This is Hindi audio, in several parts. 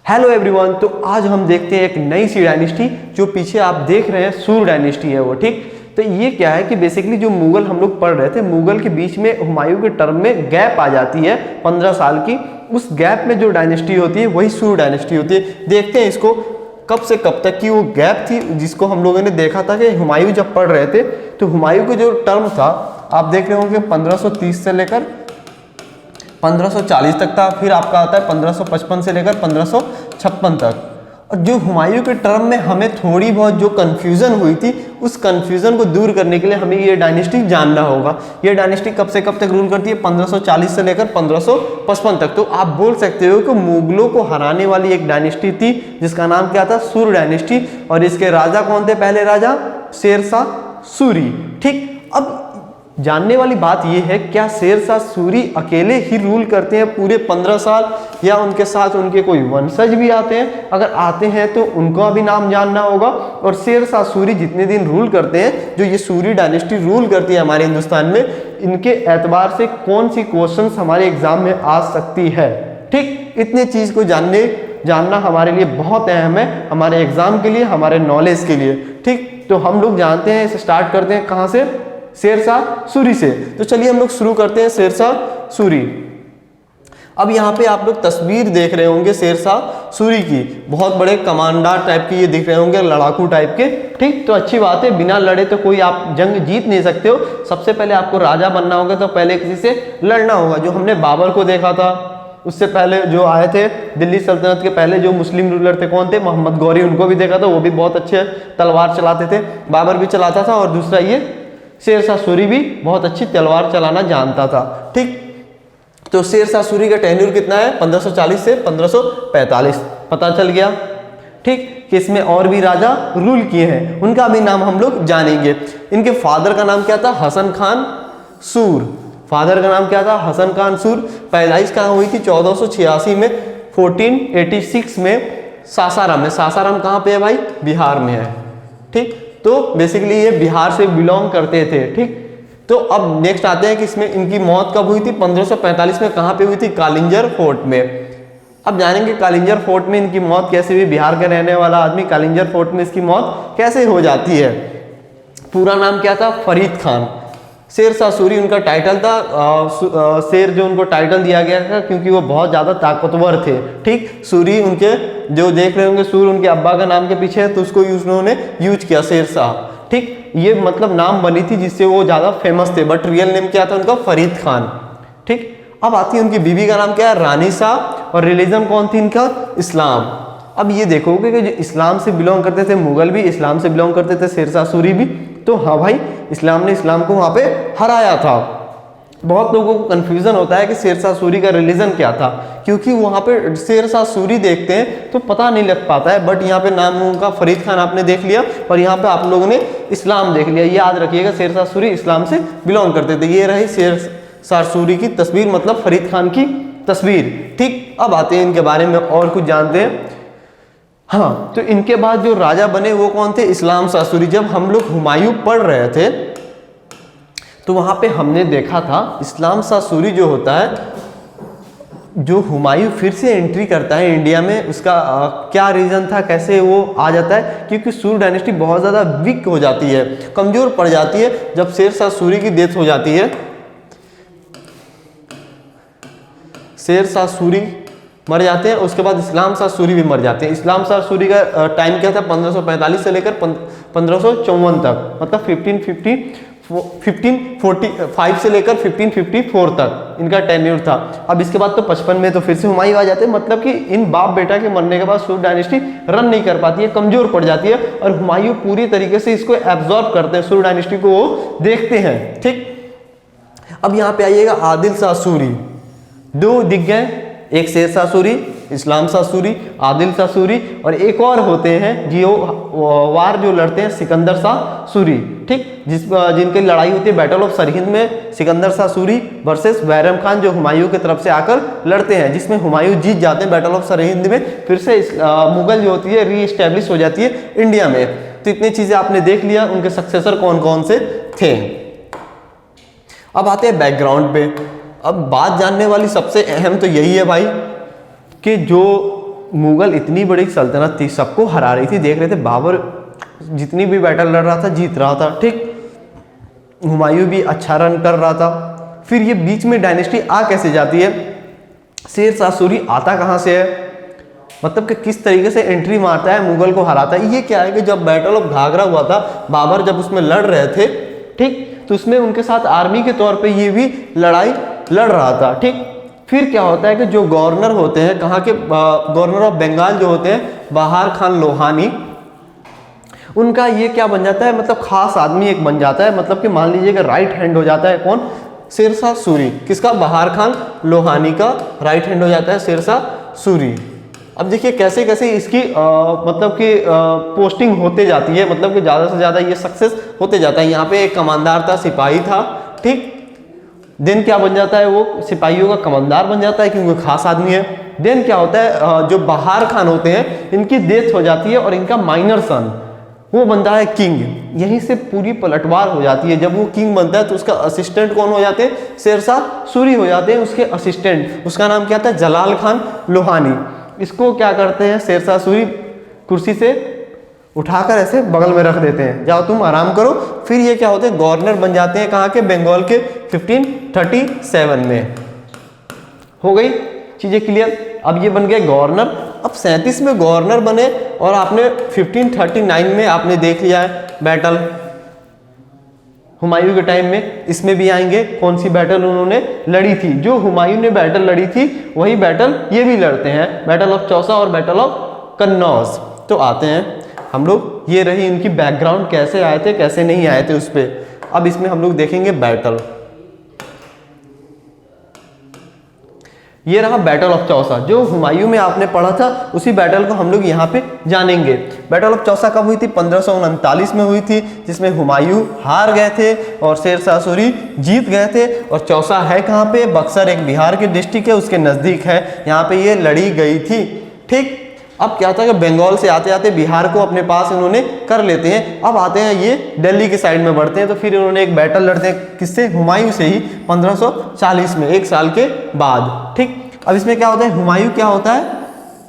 Hello everyone. तो आज हम देखते हैं एक नई सी डायनेस्टी जो पीछे आप देख रहे हैं सूर डायनेस्टी है वो। ठीक, तो ये क्या है कि बेसिकली जो मुगल हम लोग पढ़ रहे थे, मुगल के बीच में हुमायूं के टर्म में गैप आ जाती है 15 साल की। उस गैप में जो डायनेस्टी होती है वही सूर डायनेस्टी होती है। देखते हैं इसको कब से कब तक की वो गैप थी, जिसको हम लोगों ने देखा था कि हुमायूं जब पढ़ रहे थे तो हुमायूं का जो टर्म था आप देख रहे होंगे 1530 से लेकर 1540 तक था। फिर आपका आता है 1555 से लेकर 1556 तक। और जो हुमायूं के टर्म में हमें थोड़ी बहुत जो कन्फ्यूज़न हुई थी, उस कन्फ्यूज़न को दूर करने के लिए हमें ये डायनेस्टी जानना होगा। ये डायनेस्टी कब से कब तक रूल करती है? 1540 से लेकर 1555 तक। तो आप बोल सकते हो कि मुगलों को हराने वाली एक डायनेस्टी थी जिसका नाम क्या था? सूर डायनेस्टी। और इसके राजा कौन थे? पहले राजा शेरशाह सूरी। ठीक, अब जानने वाली बात यह है, क्या शेरशाह सूरी अकेले ही रूल करते हैं पूरे 15 साल या उनके साथ उनके कोई वंशज भी आते हैं? अगर आते हैं तो उनका भी नाम जानना होगा। और शेरशाह सूरी जितने दिन रूल करते हैं, जो ये सूरी डायनेस्टी रूल करती है हमारे हिंदुस्तान में, इनके एतबार से कौन सी क्वेश्चंस हमारे एग्जाम में आ सकती है। ठीक, इतने चीज को जानना हमारे लिए बहुत अहम है, हमारे एग्जाम के लिए, हमारे नॉलेज के लिए। ठीक, तो हम लोग जानते हैं, इसे स्टार्ट करते हैं कहाँ से? शेरशाह सूरी से। तो चलिए हम लोग शुरू करते हैं शेरशाह सूरी। अब यहाँ पे आप लोग तस्वीर देख रहे होंगे शेरशाह सूरी की, बहुत बड़े कमांडर टाइप की ये दिख रहे होंगे, लड़ाकू टाइप के। ठीक, तो अच्छी बात है, बिना लड़े तो कोई आप जंग जीत नहीं सकते हो। सबसे पहले आपको राजा बनना होगा तो पहले किसी से लड़ना होगा। जो हमने बाबर को देखा था, उससे पहले जो आए थे दिल्ली सल्तनत के पहले जो मुस्लिम रूलर थे, कौन थे? मोहम्मद गौरी, उनको भी देखा था, वो भी बहुत अच्छे तलवार चलाते थे। बाबर भी चलाता था और दूसरा ये शेरशाह सूरी भी बहुत अच्छी तलवार चलाना जानता था। ठीक, तो शेरशाह सूरी का टेन्यूर कितना है? 1540 से 1545 पता चल गया। ठीक, कि इसमें और भी राजा रूल किए हैं, उनका भी नाम हम लोग जानेंगे। इनके फादर का नाम क्या था? हसन खान सूर। फादर का नाम क्या था? हसन खान सूर। पैदाइश कहाँ हुई थी? 1486 में, 1486 में सासाराम में। सासाराम कहाँ पे है भाई? बिहार में है। ठीक, तो बेसिकली ये बिहार से बिलोंग करते थे। ठीक, तो अब नेक्स्ट आते हैं कि इसमें इनकी मौत कब हुई थी? 1545 में। कहाँ पे हुई थी? कालिंजर फोर्ट में। अब जानेंगे कालिंजर फोर्ट में इनकी मौत कैसे हुई। बिहार का रहने वाला आदमी कालिंजर फोर्ट में इसकी मौत कैसे हो जाती है? पूरा नाम क्या था? फरीद खान। शेरशाह सूरी उनका टाइटल था। शेर जो उनको टाइटल दिया गया था क्योंकि वो बहुत ज़्यादा ताकतवर थे। ठीक, सूरी उनके जो देख रहे होंगे, सूर उनके अब्बा का नाम के पीछे है तो उसको उन्होंने यूज किया शेरशाह। ठीक, ये मतलब नाम बनी थी जिससे वो ज़्यादा फेमस थे, बट रियल नेम क्या था उनका? फरीद खान। ठीक, अब आती है उनकी बीवी का नाम क्या है? रानी शाह। और रिलीजन कौन थी इनका? इस्लाम। अब ये देखोगे कि जो इस्लाम से बिलोंग करते थे, मुगल भी इस्लाम से बिलोंग करते थे, शेरशाह सूरी भी। तो हाँ भाई, इस्लाम ने इस्लाम को वहाँ पे हराया था। बहुत लोगों को कंफ्यूजन होता है कि शेरशाह सूरी का रिलीजन क्या था, क्योंकि वहाँ पे शेरशाह सूरी देखते हैं तो पता नहीं लग पाता है। बट यहाँ पे नाम उनका फरीद खान आपने देख लिया और यहाँ पे आप लोगों ने इस्लाम देख लिया। याद रखिएगा, शेरशाह सूरी इस्लाम से बिलोंग करते थे। ये रही शेरशाह सूरी की तस्वीर, मतलब फरीद खान की तस्वीर। ठीक, अब आते हैं इनके बारे में और कुछ जानते हैं। हाँ, तो इनके बाद जो राजा बने वो कौन थे? इस्लाम शाह सूरी। जब हम लोग हुमायूं पढ़ रहे थे तो वहां पे हमने देखा था इस्लाम शाह सूरी जो होता है, जो हुमायूं फिर से एंट्री करता है इंडिया में, उसका क्या रीजन था, कैसे वो आ जाता है? क्योंकि सूर डायनेस्टी बहुत ज़्यादा वीक हो जाती है, कमजोर पड़ जाती है जब शेरशाह सूरी की डेथ हो जाती है। शेरशाह सूरी मर जाते हैं, उसके बाद इस्लाम शाह सूरी भी मर जाते हैं। इस्लाम शाह सूरी का टाइम क्या था? 1545 से लेकर 1554 तक, मतलब 1545 से लेकर 1554 तक इनका टेन्यूर था। अब इसके बाद तो 55 में तो फिर से हुमायूं आ जाते हैं। मतलब कि इन बाप बेटा के मरने के बाद सूर डायनेस्टी रन नहीं कर पाती है, कमजोर पड़ जाती है, और हुमायूं पूरी तरीके से इसको एब्जॉर्ब करते हैं, सूर डायनेस्टी को वो देखते हैं। ठीक, अब यहाँ पे आइएगा आदिल शाह सूरी। दो दिख गए, एक शेरशाह सूरी, इस्लाम शाह सूरी, आदिल शाह सूरी, और एक और होते हैं जो वार जो लड़ते हैं, सिकंदर शाह सूरी। ठीक, जिनकी लड़ाई होती है बैटल ऑफ सरहिंद में, सिकंदर शाह सूरी वर्सेस बैरम खान, जो हुमायूं की तरफ से आकर लड़ते हैं, जिसमें हुमायूं जीत जाते हैं बैटल ऑफ सरहिंद में। फिर से मुगल जो होती है री एस्टेब्लिश हो जाती है इंडिया में। तो इतनी चीजें आपने देख लिया, उनके सक्सेसर कौन कौन से थे। अब आते हैं बैकग्राउंड पे। अब बात जानने वाली सबसे अहम तो यही है भाई कि जो मुगल इतनी बड़ी सल्तनत थी, सबको हरा रही थी, देख रहे थे बाबर जितनी भी बैटल लड़ रहा था जीत रहा था, ठीक, हुमायूं भी अच्छा रन कर रहा था। फिर ये बीच में डायनेस्टी आ कैसे जाती है, शेर शाह सूरी आता कहाँ से है, मतलब कि किस तरीके से एंट्री मारता है, मुगल को हराता है। ये क्या है कि जब बैटल ऑफ घाघरा हुआ था, बाबर जब उसमें लड़ रहे थे, ठीक, तो उसमें उनके साथ आर्मी के तौर पे ये भी लड़ाई लड़ रहा था, ठीक। फिर क्या होता है कि जो गवर्नर होते हैं, कहाँ के गवर्नर ऑफ बंगाल जो होते हैं बहार खान लोहानी, उनका ये क्या बन जाता है, मतलब खास आदमी एक बन जाता है, मतलब कि मान लीजिएगा राइट हैंड हो जाता है कौन, शेर शाह सूरी। किसका, बहार खान लोहानी का राइट हैंड हो जाता है शेर शाह सूरी। अब देखिए कैसे कैसे इसकी मतलब कि पोस्टिंग होते जाती है, मतलब कि ज़्यादा से ज़्यादा ये सक्सेस होते जाता है। यहाँ पे एक कमांडर था, सिपाही था, ठीक, देन क्या बन जाता है, वो सिपाहियों का कमांडर बन जाता है क्योंकि खास आदमी है। देन क्या होता है, जो बहार खान होते हैं इनकी डेथ हो जाती है और इनका माइनर सन वो बनता है किंग। यहीं से पूरी पलटवार हो जाती है। जब वो किंग बनता है तो उसका असिस्टेंट कौन हो जाते हैं, शेर शाह सूरी हो जाते हैं उसके असिस्टेंट। उसका नाम क्या था, जलाल खान लोहानी। इसको क्या करते हैं, शेर शाह सूरी कुर्सी से उठाकर ऐसे बगल में रख देते हैं, जाओ तुम आराम करो। फिर ये क्या होते हैं, गवर्नर बन जाते हैं, कहाँ के, बंगाल के 1537 में। हो गई चीजें क्लियर। अब ये बन गए गवर्नर। अब 37 में गवर्नर बने और आपने 1539 में आपने देख लिया है बैटल हुमायूं के टाइम में। इसमें भी आएंगे कौन सी बैटल उन्होंने लड़ी थी, जो हुमायूं ने बैटल लड़ी थी वही बैटल ये भी लड़ते हैं, बैटल ऑफ चौसा और बैटल ऑफ कन्नौज। तो आते हैं हम लोग, ये रही इनकी बैकग्राउंड, कैसे आए थे कैसे नहीं आए थे उस पर। अब इसमें हम लोग देखेंगे बैटल। ये रहा बैटल ऑफ चौसा, जो हुमायूं में आपने पढ़ा था उसी बैटल को हम लोग यहाँ पे जानेंगे। बैटल ऑफ चौसा कब हुई थी, 1539 में हुई थी, जिसमें हुमायूं हार गए थे और शेर शाह सूरी जीत गए थे। और चौसा है कहाँ पे, बक्सर एक बिहार के डिस्ट्रिक्ट है, उसके नज़दीक है, यहाँ पे ये लड़ी गई थी, ठीक। अब क्या था कि बंगाल से आते आते बिहार को अपने पास इन्होंने कर लेते हैं। अब आते हैं ये दिल्ली की साइड में बढ़ते हैं, तो फिर इन्होंने एक बैटल लड़ते हैं, किससे, हुमायूं से ही, 1540 में, एक साल के बाद, ठीक। अब इसमें क्या होता है, हुमायूं क्या होता है,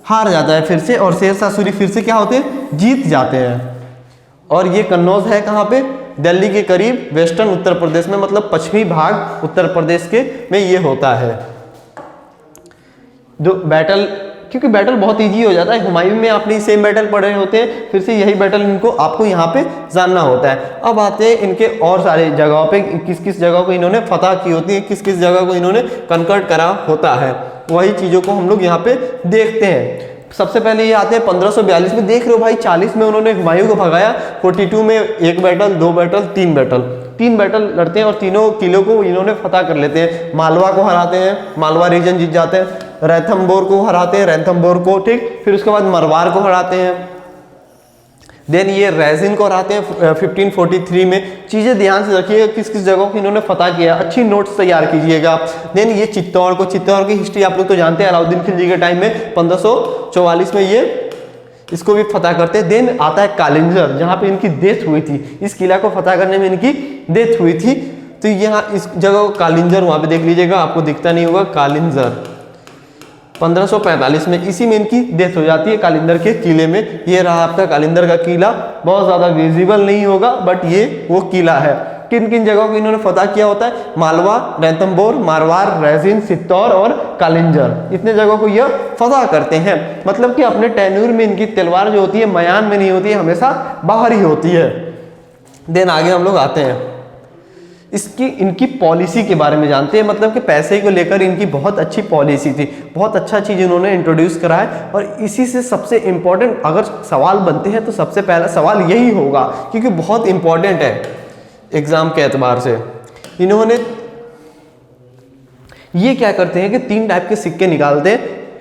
हार जाता है फिर से, और शेर शाह सूरी फिर से क्या होते हैं, जीत जाते हैं। और ये कन्नौज है कहाँ पे, दिल्ली के करीब, वेस्टर्न उत्तर प्रदेश में, मतलब पश्चिमी भाग उत्तर प्रदेश के में ये होता है जो बैटल। क्योंकि बैटल बहुत इजी हो जाता है, हुमायूं में आपने सेम बैटल पढ़े होते हैं, फिर से यही बैटल इनको आपको यहाँ पे जानना होता है। अब आते हैं इनके और सारे जगहों पे, किस किस जगह को इन्होंने फतह की होती है, किस किस जगह को इन्होंने कन्वर्ट करा होता है, वही चीज़ों को हम लोग यहाँ पे देखते हैं। सबसे पहले ये आते हैं 1542 में, देख रहे हो भाई, 40 में उन्होंने हुमायूं को भगाया, 42 में एक बैटल, दो बैटल, तीन बैटल लड़ते हैं और तीनों किलों को इन्होंने फतह कर लेते हैं। मालवा को हराते हैं, मालवा रीजन जीत जाते हैं, रैथम्बोर को हराते हैं, रैथम्बोर को, ठीक। फिर उसके बाद मरवार को हराते हैं, देन ये रैजिन को हराते हैं 1543 में। चीज़ें ध्यान से रखिएगा किस किस जगह को इन्होंने फतह किया, अच्छी नोट्स तैयार कीजिएगा। देन ये चित्तौड़ की हिस्ट्री आप लोग तो जानते हैं, अलाउद्दीन खिलजी के टाइम में 1544 में ये इसको भी फतह करते हैं। देन आता है कालिंजर, जहाँ पे इनकी डेथ हुई थी, इस किला को फतह करने में इनकी डेथ हुई थी, तो यहाँ इस जगह को कालिंजर, वहाँ पे देख लीजिएगा, आपको दिखता नहीं होगा, कालिंजर 1545 में, इसी में इनकी डेथ हो जाती है कालिंदर के किले में। ये रहा आपका कालिंदर का किला, बहुत ज़्यादा विजिबल नहीं होगा बट ये वो किला है। किन किन जगहों को इन्होंने फतह किया होता है, मालवा, रैथम्बोर, मारवार, रैजिन, चित्तौड़ और कालिंजर, इतने जगहों को यह फतह करते हैं। मतलब कि अपने टेन्यूर में इनकी तलवार जो होती है मयान में नहीं होती है, हमेशा बाहर ही होती है। देन आगे हम लोग आते हैं, इनकी पॉलिसी के बारे में जानते हैं। मतलब कि पैसे को लेकर इनकी बहुत अच्छी पॉलिसी थी, बहुत अच्छा चीज़ इन्होंने इंट्रोड्यूस करा है। और इसी से सबसे इम्पोर्टेंट अगर सवाल बनते हैं तो सबसे पहला सवाल यही होगा, क्योंकि बहुत इम्पोर्टेंट है एग्जाम के एतबार से। इन्होंने ये क्या करते हैं कि 3 टाइप के सिक्के निकालते हैं,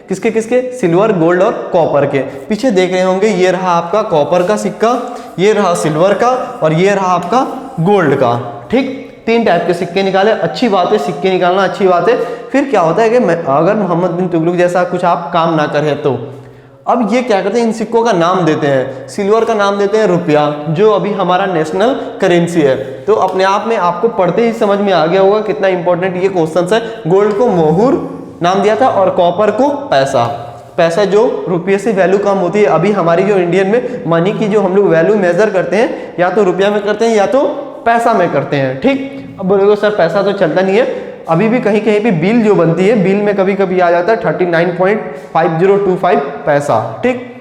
किसके किसके, सिल्वर, गोल्ड और कॉपर के। पीछे देख रहे होंगे, ये रहा आपका कॉपर का सिक्का, ये रहा सिल्वर का और ये रहा आपका गोल्ड का, ठीक। 3 टाइप के सिक्के निकाले, अच्छी बात है, सिक्के निकालना अच्छी बात है। फिर क्या होता है कि अगर मोहम्मद बिन तुगलक जैसा कुछ आप काम ना करें तो अब ये क्या करते हैं, इन सिक्कों का नाम देते हैं। सिल्वर का नाम देते हैं रुपया, जो अभी हमारा नेशनल करेंसी है। तो अपने आप में आपको पढ़ते ही समझ में आ गया होगा कितना इंपॉर्टेंट ये क्वेश्चन है। गोल्ड को मोहर नाम दिया था और कॉपर को पैसा, पैसा जो रुपये से वैल्यू कम होती है। अभी हमारी जो इंडियन में मनी की जो हम लोग वैल्यू मेजर करते हैं या तो रुपया में करते हैं या तो पैसा में करते हैं, ठीक। अब बोलोगे सर पैसा तो चलता नहीं है, अभी भी कहीं कहीं पे बिल जो बनती है, बिल में कभी कभी आ जाता है 39.5025 पैसा, ठीक,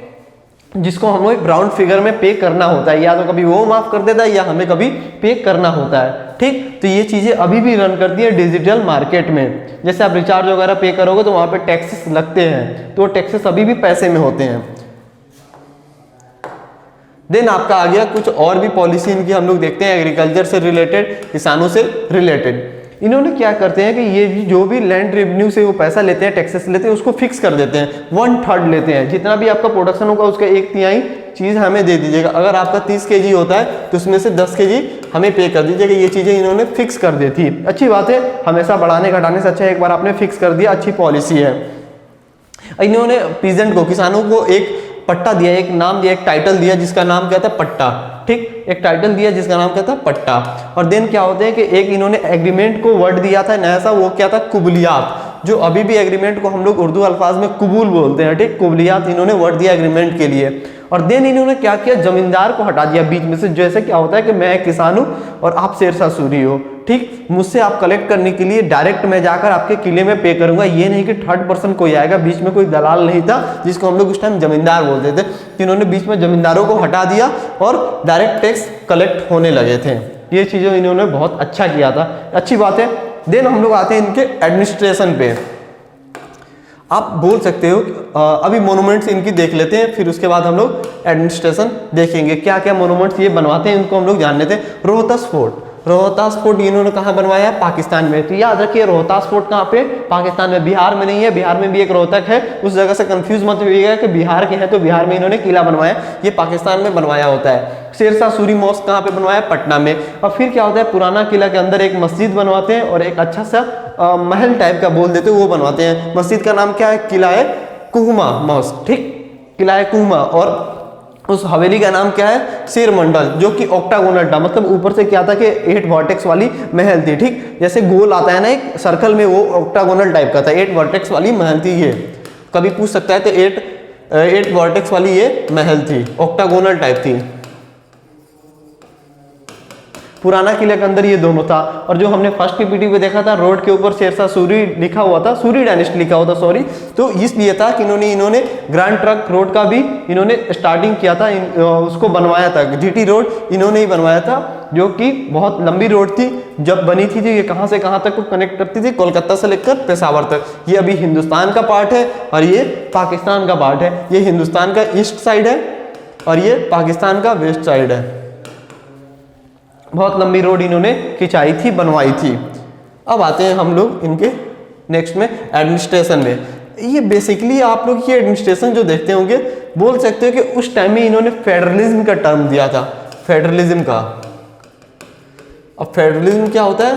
जिसको हम लोग राउंड फिगर में पे करना होता है, या तो कभी वो माफ कर देता है या हमें कभी पे करना होता है, ठीक। तो ये चीजें अभी भी रन करती है डिजिटल मार्केट में। जैसे आप रिचार्ज वगैरह पे करोगे तो वहां पे टैक्सेस लगते हैं, तो टैक्सेस अभी भी पैसे में होते हैं। देन आपका आ गया कुछ और भी पॉलिसी इनकी हम लोग देखते हैं एग्रीकल्चर से रिलेटेड, किसानों से रिलेटेड। इन्होंने क्या करते हैं कि ये जो भी लैंड रेवेन्यू से वो पैसा लेते हैं, टैक्सेस लेते हैं, उसको फिक्स कर देते हैं, 1/3 लेते हैं। जितना भी आपका प्रोडक्शन होगा उसका 1/3 चीज़ हमें दे दीजिएगा। अगर आपका 30 kg होता है तो उसमें से 10 kg हमें पे कर दीजिएगा। ये चीज़ें इन्होंने फिक्स कर दी थी। अच्छी बात है, हमेशा बढ़ाने घटाने से अच्छा एक बार आपने फिक्स कर दिया, अच्छी पॉलिसी है। इन्होंने पीजेंट को, किसानों को एक पट्टा दिया, एक नाम दिया, एक टाइटल दिया जिसका नाम क्या था, पट्टा, ठीक, एक टाइटल दिया जिसका नाम क्या था, पट्टा। और देन क्या होते हैं कि एक इन्होंने एग्रीमेंट को वर्ड दिया था नया सा, वो क्या था, कुबलियात, जो अभी भी एग्रीमेंट को हम लोग उर्दू अल्फाज में कुबूल बोलते हैं, ठीक, कुबलियात इन्होंने वर्ड दिया एग्रीमेंट के लिए। और देन इन्होंने क्या किया, जमींदार को हटा दिया बीच में से। जैसे क्या होता है कि मैं किसान हूं और आप शेरशाह सूरी हो, ठीक, मुझसे आप कलेक्ट करने के लिए डायरेक्ट मैं जाकर आपके किले में पे करूंगा। ये नहीं कि थर्ड पर्सन कोई आएगा, बीच में कोई दलाल नहीं था जिसको हम लोग उस टाइम जमींदार बोलते थे। इन्होंने बीच में जमींदारों को हटा दिया और डायरेक्ट टैक्स कलेक्ट होने लगे थे। ये चीजें इन्होंने बहुत अच्छा किया था, अच्छी बात है। देन हम लोग आते हैं इनके एडमिनिस्ट्रेशन पे। आप बोल सकते हो अभी मोनूमेंट्स इनकी देख लेते हैं, फिर उसके बाद हम लोग एडमिनिस्ट्रेशन देखेंगे क्या क्या मोनूमेंट्स ये बनवाते हैं, इनको हम लोग जान लेते हैं। रोहतास फोर्ट, रोहतास फोर्ट इन्होंने कहाँ बनवाया है, पाकिस्तान में। तो याद रखिए रोहतास फोर्ट कहाँ पे, पाकिस्तान में, बिहार में नहीं है। बिहार में भी एक रोहतक है, उस जगह से कंफ्यूज मत होइएगा कि बिहार के हैं तो बिहार में इन्होंने किला बनवाया, ये पाकिस्तान में बनवाया होता है। शेरशाह सूरी मॉस्क कहाँ पे बनवाया, पटना में। और फिर क्या होता है, पुराना किला के अंदर एक मस्जिद बनवाते हैं और एक अच्छा सा महल टाइप का बोल देते हैं, वो बनवाते हैं। मस्जिद का नाम क्या है, किला है कुहुमा मॉस्क, ठीक, किला है कुहुमा। और उस हवेली का नाम क्या है, शेर मंडल, जो कि ऑक्टागोनल था, मतलब ऊपर से क्या था कि 8 वर्टेक्स वाली महल थी, ठीक, जैसे गोल आता है ना एक सर्कल में, वो ऑक्टागोनल टाइप का था, 8 वर्टेक्स वाली महल थी। ये कभी पूछ सकता है तो 8 वर्टेक्स वाली ये महल थी, ऑक्टागोनल टाइप थी। पुराना किले के अंदर ये दोनों था। और जो हमने फर्स्ट पीपीटी पे देखा था, रोड के ऊपर शेरशाह सूरी लिखा हुआ था, सूरी डायनेस्टी लिखा हुआ था, सॉरी, तो इसलिए था कि इन्होंने ग्रैंड ट्रंक रोड का भी इन्होंने स्टार्टिंग किया था, उसको बनवाया था। जीटी रोड इन्होंने ही बनवाया था, जो कि बहुत लंबी रोड थी। जब बनी थी तो ये कहाँ से कहाँ तक को कनेक्ट करती थी, कोलकाता से लेकर पेशावर तक। ये अभी हिंदुस्तान का पार्ट है और ये पाकिस्तान का पार्ट है। ये हिंदुस्तान का ईस्ट साइड है और ये पाकिस्तान का वेस्ट साइड है। बहुत लंबी रोड इन्होंने खिंचाई थी, बनवाई थी। अब आते हैं हम लोग इनके नेक्स्ट में एडमिनिस्ट्रेशन में। ये बेसिकली आप लोग ये एडमिनिस्ट्रेशन जो देखते होंगे, बोल सकते हो कि उस टाइम में इन्होंने फेडरलिज्म का टर्म दिया था, फेडरलिज्म का। अब फेडरलिज्म क्या होता है,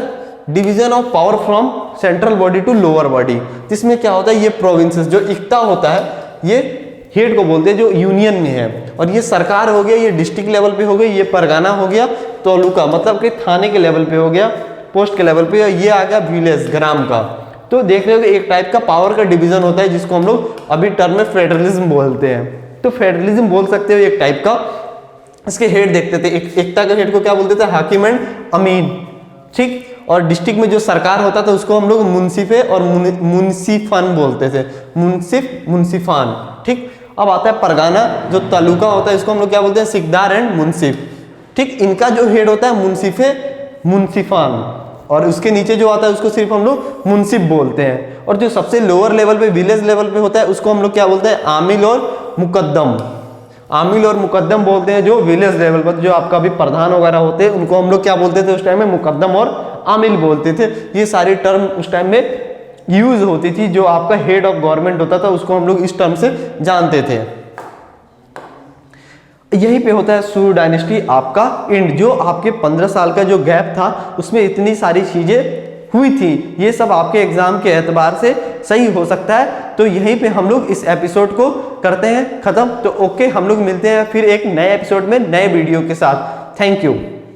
division of power from central body to lower body. जिसमें क्या होता है, ये प्रोविंसेस जो एकता होता है, ये हेड को बोलते हैं जो यूनियन में है। और ये सरकार हो गया, ये डिस्ट्रिक्ट लेवल पे हो गई, ये परगाना हो गया, तालुका मतलब कि थाने के लेवल पे हो गया, पोस्ट के लेवल पे, ये आ गया विलेज, ग्राम का। तो देख रहे हो कि एक टाइप का पावर का डिवीजन होता है, जिसको हम लोग अभी टर्म में फेडरलिज्म बोलते हैं। तो फेडरलिज्म बोल सकते हो एक टाइप का। इसके हेड देखते थे, एकता के हेड को क्या बोलते थे, हाकिम एंड अमीन, ठीक। और डिस्ट्रिक्ट में जो सरकार होता था उसको हम लोग मुंसिफे और मुंसिफान बोलते थे, मुंसिफ, मुंसिफान, ठीक। अब आता है परगाना, जो तालुका होता है इसको हम लोग क्या बोलते हैं, सिकदार एंड मुंसिफ, ठीक। इनका जो हेड होता है मुंसिफे, मुंसिफान, और उसके नीचे जो आता है उसको सिर्फ हम लोग मुंसिफ बोलते हैं। और जो सबसे लोअर लेवल पे, विलेज लेवल पे होता है, उसको हम लोग क्या बोलते हैं, आमिल और मुकद्दम, आमिल और मुकद्दम बोलते हैं। जो विलेज लेवल पर जो आपका भी प्रधान वगैरह होते हैं, उनको हम लोग क्या बोलते थे उस टाइम में, मुकद्दम और आमिल बोलते थे। ये सारी टर्म उस टाइम में यूज होती थी। जो आपका हेड ऑफ गवर्नमेंट होता था उसको हम लोग इस टर्म से जानते थे। यही पे होता है सूर्य डायनेस्टी आपका एंड। जो आपके 15 साल का जो गैप था उसमें इतनी सारी चीजें हुई थी, ये सब आपके एग्जाम के एतबार से सही हो सकता है। तो यहीं पे हम लोग इस एपिसोड को करते हैं खत्म। तो ओके, हम लोग मिलते हैं फिर एक नए एपिसोड में नए वीडियो के साथ। Thank you.